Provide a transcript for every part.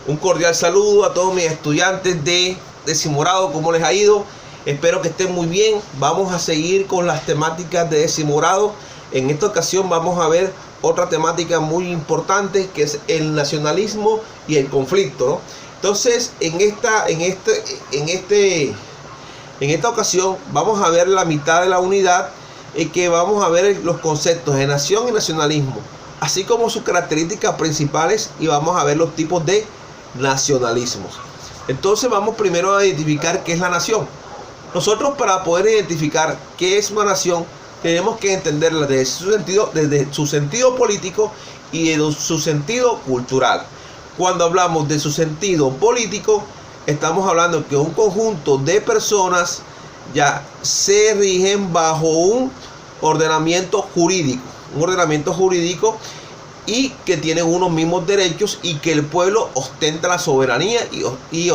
Un cordial saludo a todos mis estudiantes de 10º grado. ¿Cómo les ha ido? Espero que estén muy bien. Vamos a seguir con las temáticas de 10º grado. En esta ocasión vamos a ver otra temática muy importante, que es el nacionalismo y el conflicto, ¿no? Entonces, en esta ocasión vamos a ver la mitad de la unidad, que vamos a ver los conceptos de nación y nacionalismo, así como sus características principales, y vamos a ver los tipos de nacionalismos. Entonces vamos primero a identificar qué es la nación. Nosotros, para poder identificar qué es una nación, tenemos que entenderla desde su sentido político y de su sentido cultural. Cuando hablamos de su sentido político, estamos hablando que un conjunto de personas ya se rigen bajo un ordenamiento jurídico, y que tienen unos mismos derechos, y que el pueblo ostenta la soberanía y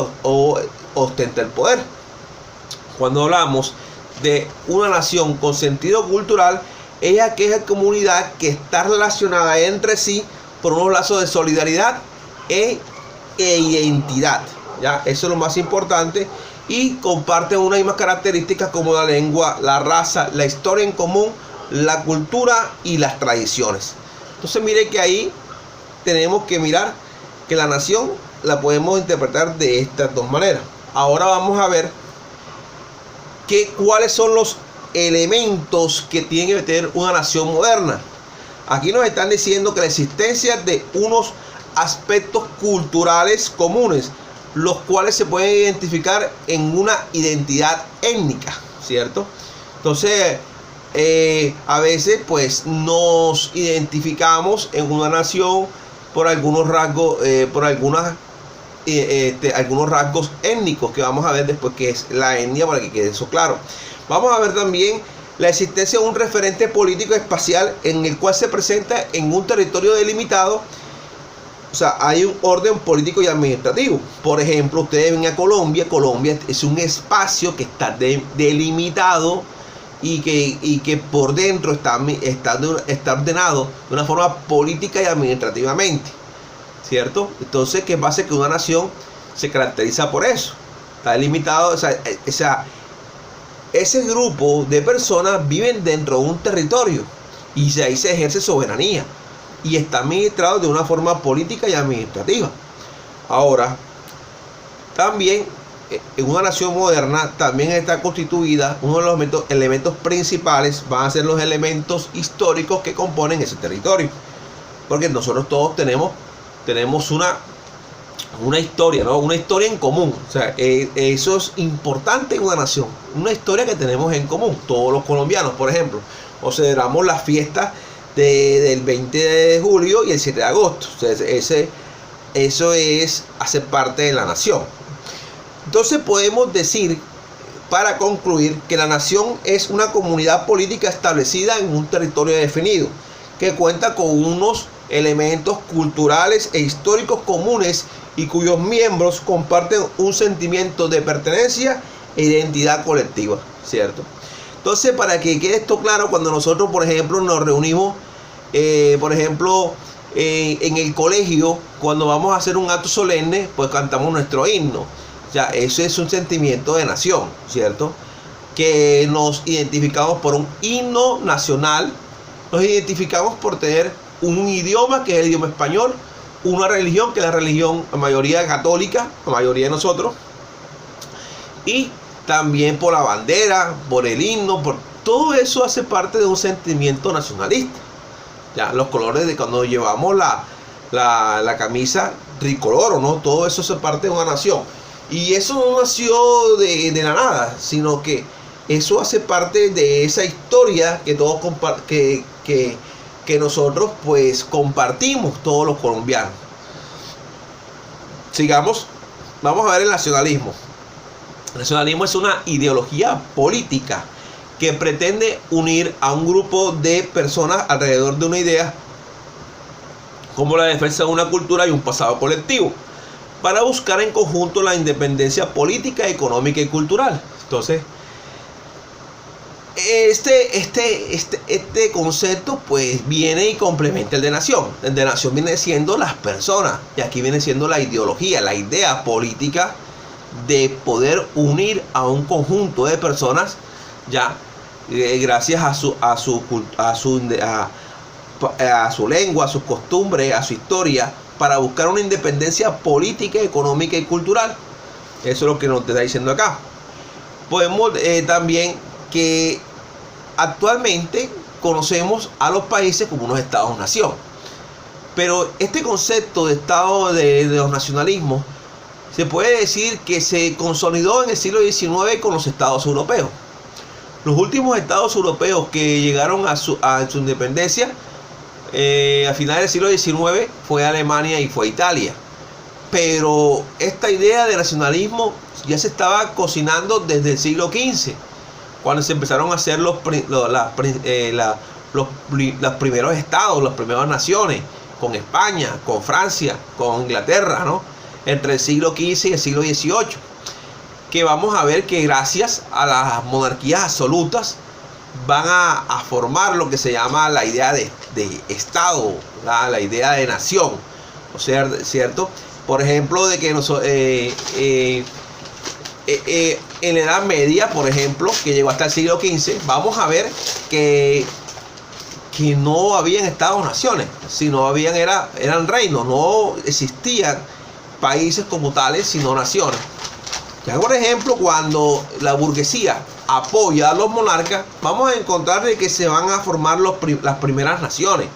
ostenta el poder. Cuando hablamos de una nación con sentido cultural, es aquella comunidad que está relacionada entre sí por unos lazos de solidaridad e identidad. ¿Ya? Eso es lo más importante, y comparten unas mismas características como la lengua, la raza, la historia en común, la cultura y las tradiciones. Entonces mire que ahí tenemos que mirar que la nación la podemos interpretar de estas dos maneras. Ahora vamos a ver cuáles son los elementos que tiene que tener una nación moderna. Aquí nos están diciendo que la existencia de unos aspectos culturales comunes, los cuales se pueden identificar en una identidad étnica, ¿cierto? Entonces, a veces pues nos identificamos en una nación por algunos rasgos, algunos rasgos étnicos, que vamos a ver después qué es la etnia, para que quede eso claro. Vamos a ver también la existencia de un referente político espacial en el cual se presenta en un territorio delimitado. O sea, hay un orden político y administrativo. Por ejemplo, ustedes ven a Colombia. Colombia es un espacio que está delimitado, y que por dentro está ordenado de una forma política y administrativamente, ¿cierto? Entonces, ¿qué pasa? Que una nación se caracteriza por eso. Está delimitado, o sea, ese grupo de personas viven dentro de un territorio, y ahí se ejerce soberanía, y está administrado de una forma política y administrativa. Ahora, también en una nación moderna también está constituida, uno de los elementos principales van a ser los elementos históricos que componen ese territorio, porque nosotros todos tenemos una historia, ¿no? Una historia en común. O sea, eso es importante en una nación, una historia que tenemos en común. Todos los colombianos, por ejemplo, o celebramos las fiestas del 20 de julio y el 7 de agosto. O sea, eso hace parte de la nación. Entonces podemos decir, para concluir, que la nación es una comunidad política establecida en un territorio definido, que cuenta con unos elementos culturales e históricos comunes, y cuyos miembros comparten un sentimiento de pertenencia e identidad colectiva, ¿cierto? Entonces, para que quede esto claro, cuando nosotros, por ejemplo, nos reunimos, en el colegio, cuando vamos a hacer un acto solemne, pues cantamos nuestro himno. O sea, eso es un sentimiento de nación, ¿cierto? Que nos identificamos por un himno nacional, nos identificamos por tener un idioma, que es el idioma español, una religión, que es la religión, la mayoría católica, la mayoría de nosotros, y también por la bandera, por el himno, por todo eso hace parte de un sentimiento nacionalista. Ya, los colores de cuando llevamos la camisa tricolor, ¿no? Todo eso hace parte de una nación. Y eso no nació de la nada, sino que eso hace parte de esa historia que todos que nosotros pues compartimos, todos los colombianos. Sigamos, vamos a ver el nacionalismo. El nacionalismo es una ideología política que pretende unir a un grupo de personas alrededor de una idea, como la defensa de una cultura y un pasado colectivo, para buscar en conjunto la independencia política, económica y cultural. Entonces, Este concepto pues viene y complementa el de nación. El de nación viene siendo las personas, y aquí viene siendo la ideología, la idea política de poder unir a un conjunto de personas, ya gracias a su lengua, a sus costumbres, a su historia, para buscar una independencia política, económica y cultural. Eso es lo que nos está diciendo acá. Podemos también que actualmente conocemos a los países como unos estados-nación, pero este concepto de estado de los nacionalismos se puede decir que se consolidó en el siglo XIX con los estados europeos. Los últimos estados europeos que llegaron a su independencia a finales del siglo XIX fue Alemania y fue Italia. Pero esta idea de nacionalismo ya se estaba cocinando desde el siglo XV, cuando se empezaron a hacer los primeros estados, las primeras naciones, con España, con Francia, con Inglaterra, ¿no? Entre el siglo XV y el siglo XVIII. Que vamos a ver que gracias a las monarquías absolutas van a formar lo que se llama la idea de Estado, la idea de nación. O sea, ¿cierto? Por ejemplo, de que en la Edad Media, por ejemplo, que llegó hasta el siglo XV, vamos a ver que no habían estados-naciones, sino eran reinos, no existían países como tales, sino naciones. Ya, por ejemplo, cuando la burguesía apoya a los monarcas, vamos a encontrar de que se van a formar las primeras naciones,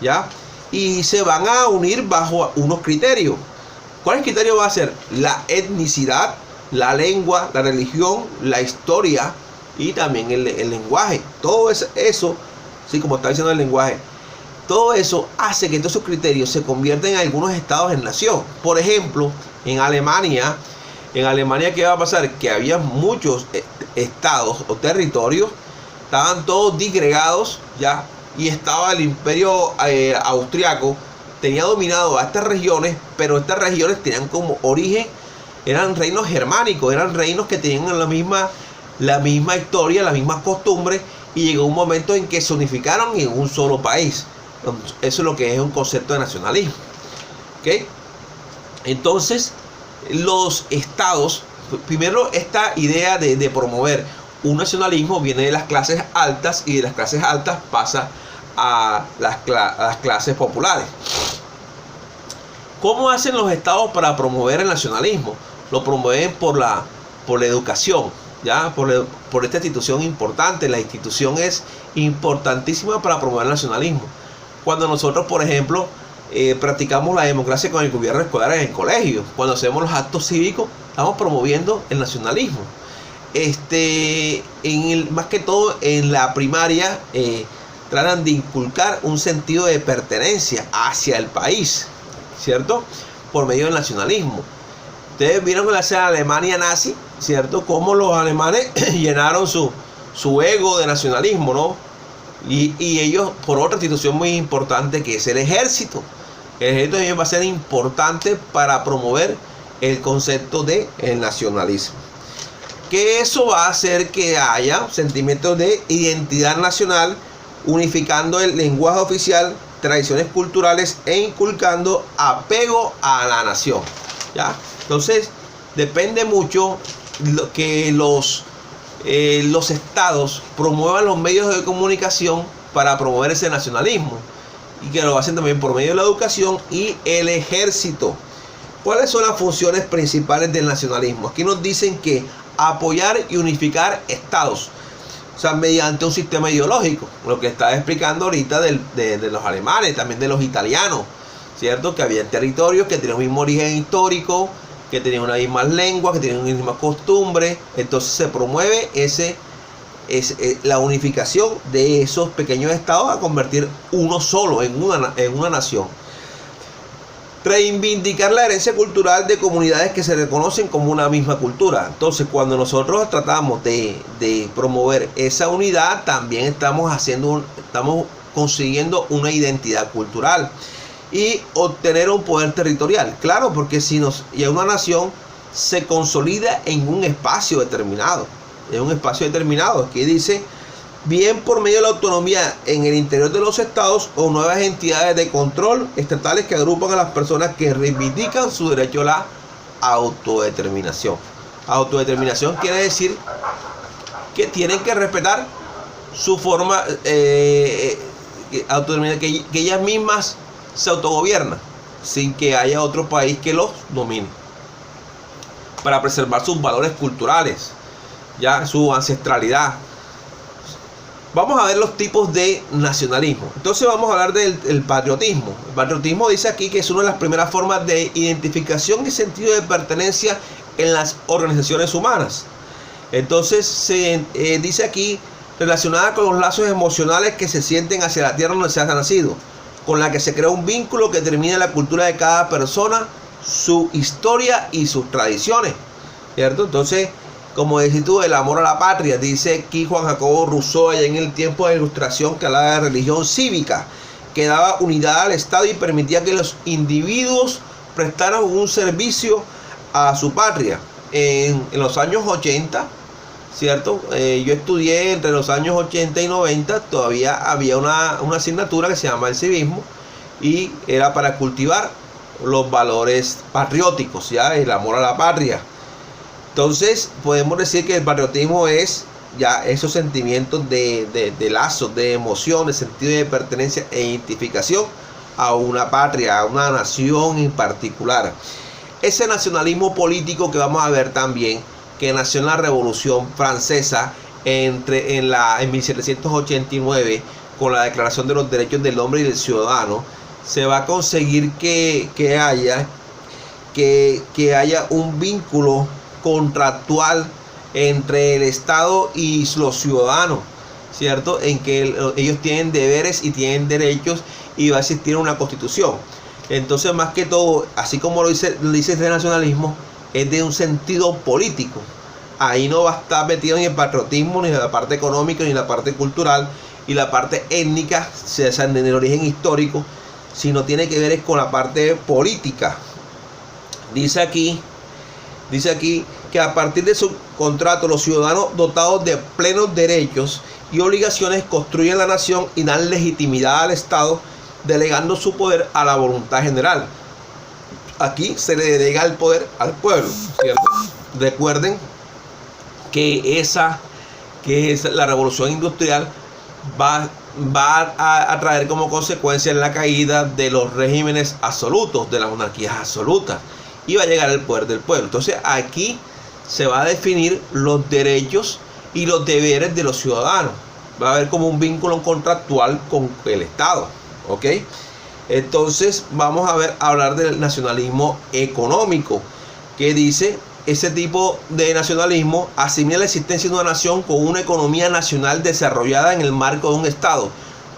¿ya? Y se van a unir bajo unos criterios. ¿Cuál criterio va a ser? La etnicidad, la lengua, la religión, la historia y también el lenguaje. Todo eso, sí, como está diciendo el lenguaje, todo eso hace que todos esos criterios se conviertan en algunos estados en nación. Por ejemplo, en Alemania, ¿qué va a pasar? Que había muchos estados o territorios, estaban todos disgregados, ¿ya? Y estaba el imperio austriaco, tenía dominado a estas regiones, pero estas regiones tenían como origen, eran reinos germánicos, eran reinos que tenían la misma historia, las mismas costumbres, y llegó un momento en que se unificaron en un solo país. Eso es lo que es un concepto de nacionalismo. ¿Okay? Entonces, los estados, primero esta idea de promover un nacionalismo viene de las clases altas, y de las clases altas pasa a las clases populares. ¿Cómo hacen los estados para promover el nacionalismo? Lo promueven por la educación, ¿ya? Por esta institución importante. La institución es importantísima para promover el nacionalismo. Cuando nosotros, por ejemplo, practicamos la democracia con el gobierno escolar en el colegio, cuando hacemos los actos cívicos, estamos promoviendo el nacionalismo. Más que todo en la primaria, tratan de inculcar un sentido de pertenencia hacia el país, ¿cierto? Por medio del nacionalismo. Ustedes vieron que la Alemania nazi, ¿cierto? Cómo los alemanes llenaron su ego de nacionalismo, ¿no? Y ellos, por otra institución muy importante que es el ejército. El ejército también va a ser importante para promover el concepto de el nacionalismo. Que eso va a hacer que haya sentimientos de identidad nacional, unificando el lenguaje oficial, tradiciones culturales e inculcando apego a la nación, ¿ya? Entonces, depende mucho que los estados promuevan los medios de comunicación para promover ese nacionalismo, y que lo hacen también por medio de la educación y el ejército. ¿Cuáles son las funciones principales del nacionalismo? Aquí nos dicen que apoyar y unificar estados, o sea, mediante un sistema ideológico, lo que estaba explicando ahorita de los alemanes, también de los italianos, ¿cierto? Que había territorios que tenían un mismo origen histórico, que tenían una misma lengua, que tenían una misma costumbre. Entonces se promueve la unificación de esos pequeños estados a convertir uno solo en una nación. Reivindicar la herencia cultural de comunidades que se reconocen como una misma cultura. Entonces, cuando nosotros tratamos de promover esa unidad, también estamos consiguiendo una identidad cultural y obtener un poder territorial. Claro, porque si una nación se consolida en un espacio determinado. En un espacio determinado. Aquí dice bien por medio de la autonomía en el interior de los estados o nuevas entidades de control estatales que agrupan a las personas que reivindican su derecho a la autodeterminación. Autodeterminación quiere decir que tienen que respetar su forma, que ellas mismas se autogobiernan sin que haya otro país que los domine, para preservar sus valores culturales, ya su ancestralidad. Vamos a ver los tipos de nacionalismo. Entonces vamos a hablar del patriotismo. El patriotismo dice aquí que es una de las primeras formas de identificación y sentido de pertenencia en las organizaciones humanas. Entonces se dice aquí, relacionada con los lazos emocionales que se sienten hacia la tierra donde se ha nacido, con la que se crea un vínculo que determina la cultura de cada persona, su historia y sus tradiciones, ¿cierto? Entonces, como decís tú, el amor a la patria, dice aquí Juan Jacobo Rousseau allá en el tiempo de la Ilustración, que hablaba de religión cívica, que daba unidad al Estado y permitía que los individuos prestaran un servicio a su patria. En los años 80, ¿cierto? Yo estudié entre los años 80 y 90, todavía había una asignatura que se llama el civismo y era para cultivar los valores patrióticos, ya el amor a la patria. Entonces podemos decir que el patriotismo es ya esos sentimientos de lazos, de emoción, de sentido de pertenencia e identificación a una patria, a una nación en particular. Ese nacionalismo político que vamos a ver también, que nació en la Revolución Francesa en 1789 con la Declaración de los Derechos del Hombre y del Ciudadano, se va a conseguir que haya un vínculo contractual entre el Estado y los ciudadanos, ¿cierto? En que ellos tienen deberes y tienen derechos y va a existir una constitución. Entonces, más que todo, así como lo dice este nacionalismo, es de un sentido político. Ahí no va a estar metido ni el patriotismo, ni la parte económica, ni la parte cultural, y la parte étnica, en el origen histórico, sino tiene que ver con la parte política. Dice aquí que a partir de su contrato, los ciudadanos dotados de plenos derechos y obligaciones construyen la nación y dan legitimidad al Estado, delegando su poder a la voluntad general. Aquí se le delega el poder al pueblo, ¿cierto? Recuerden que la revolución industrial va a traer como consecuencia la caída de los regímenes absolutos, de las monarquías absolutas, y va a llegar el poder del pueblo. Entonces aquí se va a definir los derechos y los deberes de los ciudadanos. Va a haber como un vínculo contractual con el Estado, ¿ok? Entonces vamos a hablar del nacionalismo económico, que dice: ese tipo de nacionalismo asimila la existencia de una nación con una economía nacional desarrollada en el marco de un Estado,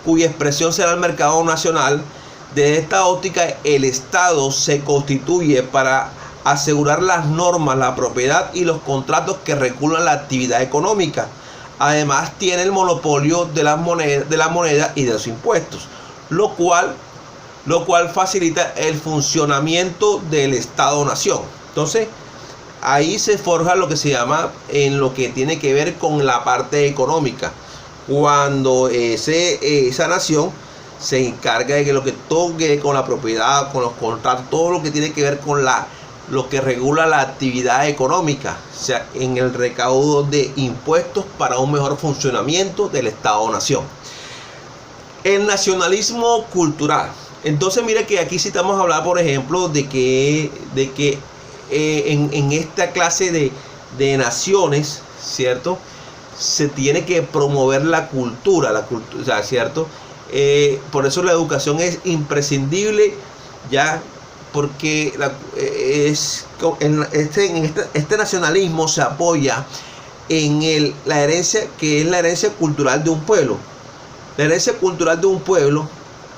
cuya expresión será el mercado nacional. Desde esta óptica, el Estado se constituye para asegurar las normas, la propiedad y los contratos que regulan la actividad económica. Además, tiene el monopolio de la moneda y de los impuestos, lo cual facilita el funcionamiento del Estado-nación. Entonces, ahí se forja lo que se llama, en lo que tiene que ver con la parte económica, cuando esa nación se encarga de que lo que toque con la propiedad, con los contratos, todo lo que tiene que ver con lo que regula la actividad económica, o sea, en el recaudo de impuestos para un mejor funcionamiento del Estado-nación. El nacionalismo cultural. Entonces, mire que aquí sí estamos a hablar, por ejemplo, de que en esta clase de naciones, ¿cierto? Se tiene que promover la cultura, o sea, ¿cierto? Por eso la educación es imprescindible, ya, porque este nacionalismo se apoya en la herencia, que es la herencia cultural de un pueblo. La herencia cultural de un pueblo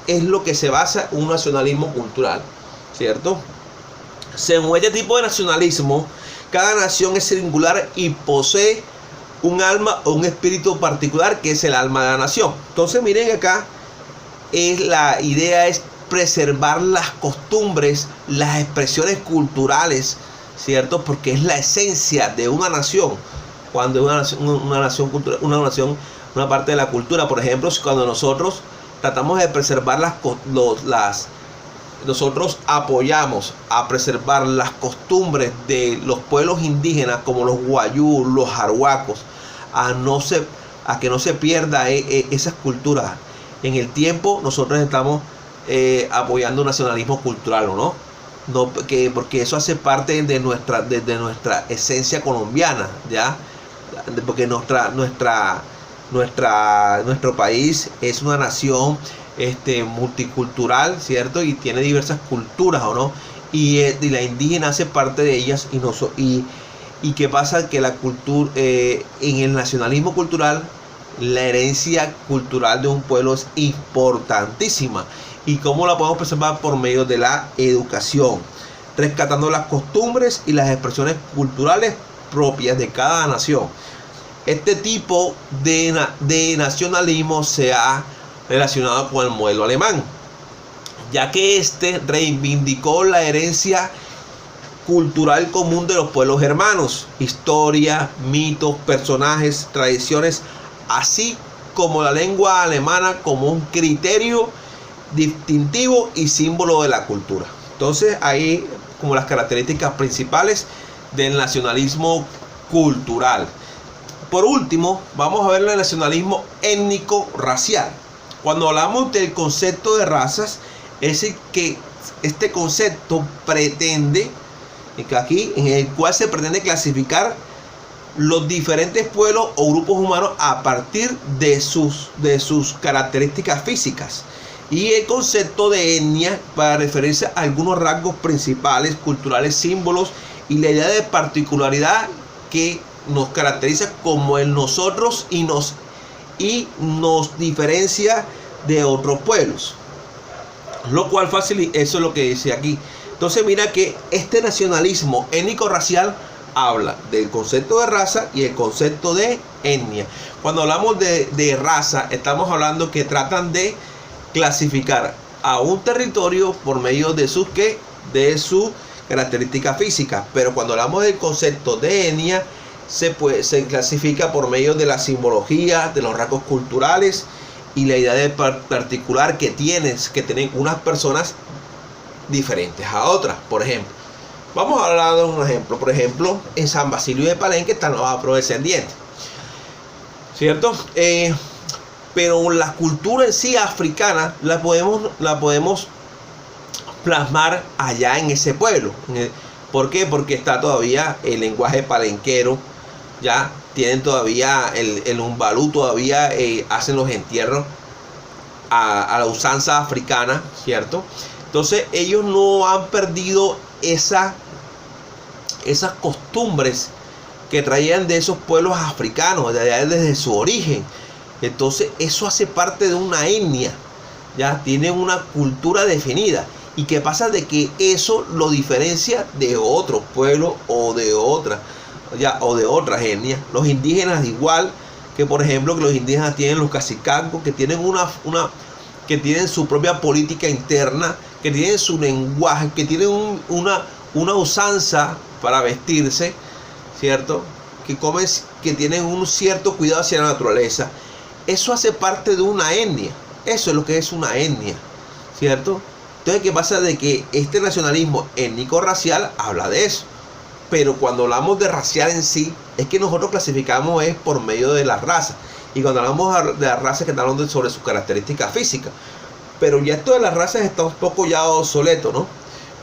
es lo que se basa en un nacionalismo cultural, ¿cierto? Según este tipo de nacionalismo, cada nación es singular y posee un alma o un espíritu particular, que es el alma de la nación. Entonces, miren acá, la idea es preservar las costumbres, las expresiones culturales, ¿cierto? Porque es la esencia de una nación. Cuando una nación una parte de la cultura. Por ejemplo, cuando nosotros tratamos de preservar nosotros apoyamos a preservar las costumbres de los pueblos indígenas como los guayú, los arhuacos, a que no se pierda esas culturas. En el tiempo nosotros estamos apoyando un nacionalismo cultural, ¿no? Porque eso hace parte de nuestra esencia colombiana, ¿ya? Porque nuestro país es una nación multicultural, ¿cierto? Y tiene diversas culturas, ¿o no? Y la indígena hace parte de ellas. Y qué pasa, que la cultura, en el nacionalismo cultural, la herencia cultural de un pueblo es importantísima. ¿Y cómo la podemos preservar? Por medio de la educación, rescatando las costumbres y las expresiones culturales propias de cada nación. Este tipo de nacionalismo se ha relacionado con el modelo alemán, ya que reivindicó la herencia cultural común de los pueblos germanos, historia, mitos, personajes, tradiciones, así como la lengua alemana como un criterio distintivo y símbolo de la cultura. Entonces, ahí como las características principales del nacionalismo cultural. Por último, vamos a ver el nacionalismo étnico-racial. Cuando hablamos del concepto de razas, es que este concepto pretende, en el cual se pretende clasificar los diferentes pueblos o grupos humanos a partir de sus características físicas. Y el concepto de etnia para referirse a algunos rasgos principales, culturales, símbolos y la idea de particularidad que nos caracteriza como el nosotros y nos diferencia de otros pueblos, lo cual facilita. Eso es lo que dice aquí. Entonces mira que este nacionalismo étnico-racial habla del concepto de raza y el concepto de etnia. Cuando hablamos de raza, estamos hablando que tratan de clasificar a un territorio por medio de sus características físicas. Pero cuando hablamos del concepto de etnia, se clasifica por medio de la simbología, de los rasgos culturales y la idea de particular que tienen unas personas diferentes a otras. Por ejemplo, vamos a hablar de un ejemplo. Por ejemplo, en San Basilio de Palenque están los afrodescendientes, ¿cierto? Pero la cultura en sí africana la podemos plasmar allá en ese pueblo. ¿Por qué? Porque está todavía el lenguaje palenquero. Ya tienen todavía el umbalú, todavía hacen los entierros a la usanza africana, ¿cierto? Entonces ellos no han perdido esas costumbres que traían de esos pueblos africanos, desde su origen. Entonces eso hace parte de una etnia, ya tienen una cultura definida. ¿Y qué pasa? De que eso lo diferencia de otros pueblos o de otras etnias. Los indígenas, igual que por ejemplo que los indígenas tienen los cacicangos, que tienen que tienen su propia política interna, que tienen su lenguaje, que tienen una usanza para vestirse, ¿cierto? Que tienen un cierto cuidado hacia la naturaleza. Eso hace parte de una etnia. Eso es lo que es una etnia, ¿cierto? Entonces, ¿qué pasa? De que este nacionalismo étnico-racial habla de eso. Pero cuando hablamos de racial en sí, es que nosotros clasificamos es por medio de la raza. Y cuando hablamos de la raza, que estamos hablando sobre sus características físicas. Pero ya esto de las razas está un poco ya obsoleto, ¿no?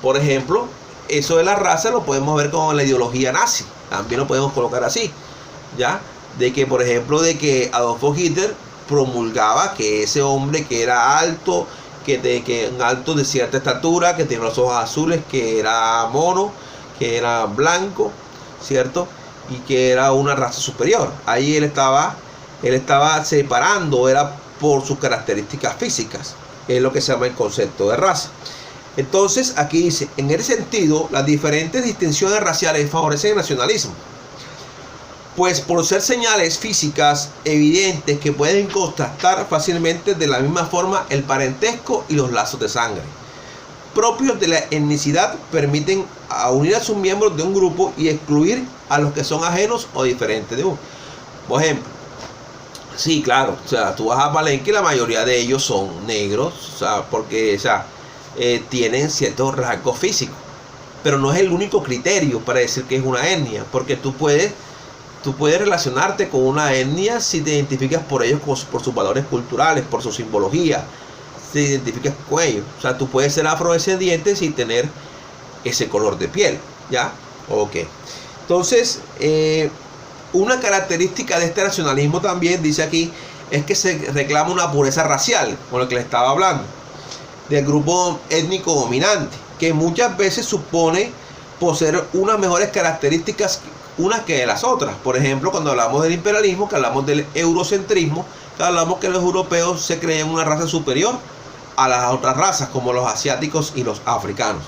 Por ejemplo, eso de la raza lo podemos ver con la ideología nazi. También lo podemos colocar así, ¿ya? De que, por ejemplo, de que Adolfo Hitler promulgaba que ese hombre que era alto, que alto de cierta estatura, que tenía los ojos azules, que era mono, que era blanco, ¿cierto? Y que era una raza superior. Ahí él estaba separando, era por sus características físicas. Es lo que se llama el concepto de raza. Entonces aquí dice, en ese sentido, las diferentes distinciones raciales favorecen el nacionalismo, pues por ser señales físicas evidentes que pueden contrastar fácilmente de la misma forma el parentesco y los lazos de sangre propios de la etnicidad, permiten unir a sus miembros de un grupo y excluir a los que son ajenos o diferentes de uno. Por ejemplo, Sí, claro, o sea, tú vas a Palenque y la mayoría de ellos son negros, o sea, porque, o sea, tienen ciertos rasgos físicos, pero no es el único criterio para decir que es una etnia, porque tú puedes relacionarte con una etnia si te identificas por ellos, por sus valores culturales, por su simbología, te identificas con ellos, o sea, tú puedes ser afrodescendiente sin tener ese color de piel, ¿ya? Ok, entonces, una característica de este nacionalismo también, dice aquí, es que se reclama una pureza racial, con lo que le estaba hablando, del grupo étnico dominante, que muchas veces supone poseer unas mejores características unas que las otras. Por ejemplo, cuando hablamos del imperialismo, que hablamos del eurocentrismo, que hablamos que los europeos se creen una raza superior a las otras razas, como los asiáticos y los africanos.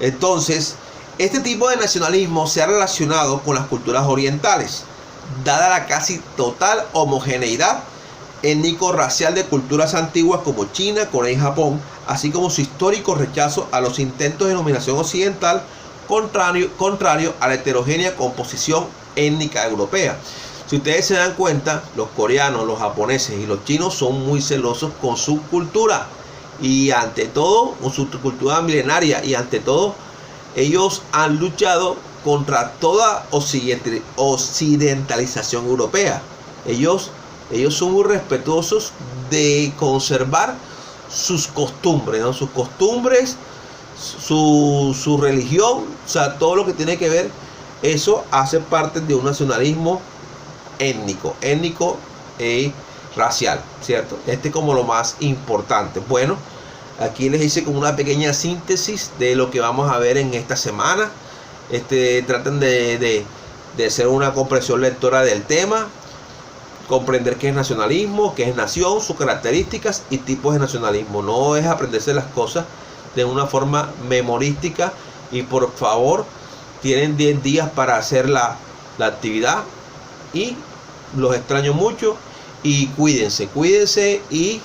Entonces, este tipo de nacionalismo se ha relacionado con las culturas orientales, dada la casi total homogeneidad étnico-racial de culturas antiguas como China, Corea y Japón, así como su histórico rechazo a los intentos de dominación occidental, contrario a la heterogénea composición étnica europea. Si ustedes se dan cuenta, los coreanos, los japoneses y los chinos son muy celosos con su cultura, y ante todo, con su cultura milenaria, y ante todo, ellos han luchado contra toda occidentalización europea. Ellos son muy respetuosos de conservar sus costumbres, ¿no? Sus costumbres, su religión, o sea, todo lo que tiene que ver, eso hace parte de un nacionalismo étnico y racial, ¿cierto? Este es como lo más importante. Bueno, aquí les hice como una pequeña síntesis de lo que vamos a ver en esta semana. Traten de hacer una comprensión lectora del tema, comprender qué es nacionalismo, qué es nación, sus características y tipos de nacionalismo. No es aprenderse las cosas de una forma memorística, y por favor, tienen 10 días para hacer la actividad, y los extraño mucho, y cuídense y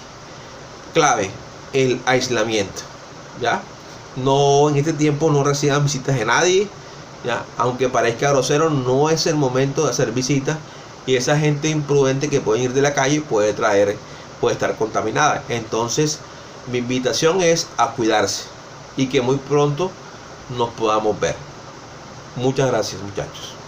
clave, el aislamiento, ¿ya? No, en este tiempo no reciban visitas de nadie, ¿ya? Aunque parezca grosero, no es el momento de hacer visitas, y esa gente imprudente que puede ir de la calle puede estar contaminada. Entonces, mi invitación es a cuidarse y que muy pronto nos podamos ver. Muchas gracias, muchachos.